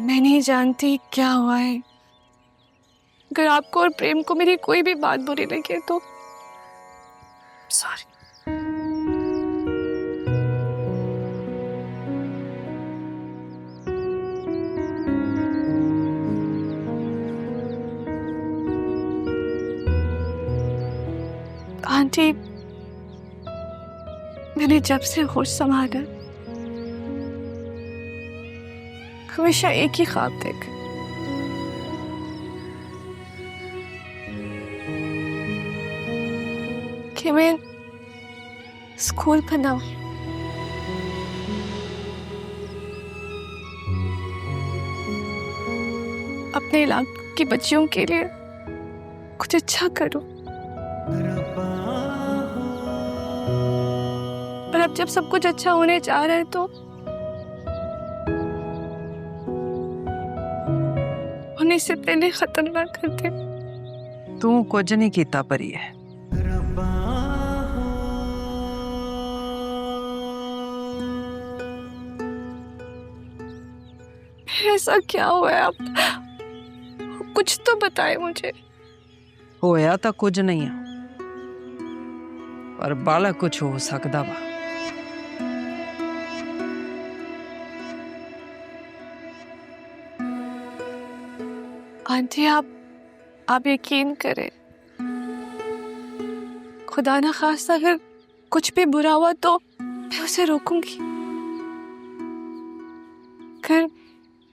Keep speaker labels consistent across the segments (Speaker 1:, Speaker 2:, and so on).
Speaker 1: मैं नहीं जानती क्या हुआ है। अगर आपको और प्रेम को मेरी कोई भी बात बुरी लगे तो सॉरी। आंटी, मैंने जब से होश संभाला हमेशा एक ही ख्वाब देखा। कि मैं स्कूल बनाऊं, अपने इलाके की बच्चियों के लिए कुछ अच्छा करूं। पर अब जब सब कुछ अच्छा होने जा रहा है तो होने से पहले खत्म ना कर दे।
Speaker 2: तू कुछ नहीं कीता परी है।
Speaker 1: ऐसा क्या हुआ है? आप कुछ तो बताए मुझे।
Speaker 2: होया तो कुछ नहीं है, पर बाला कुछ हो सकता वा।
Speaker 1: आंटी, आप यकीन करें, खुदा ना खास्ता अगर कुछ भी बुरा हुआ तो मैं उसे रोकूंगी। अगर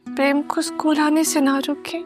Speaker 1: प्रेम को स्कूल आने से ना रोके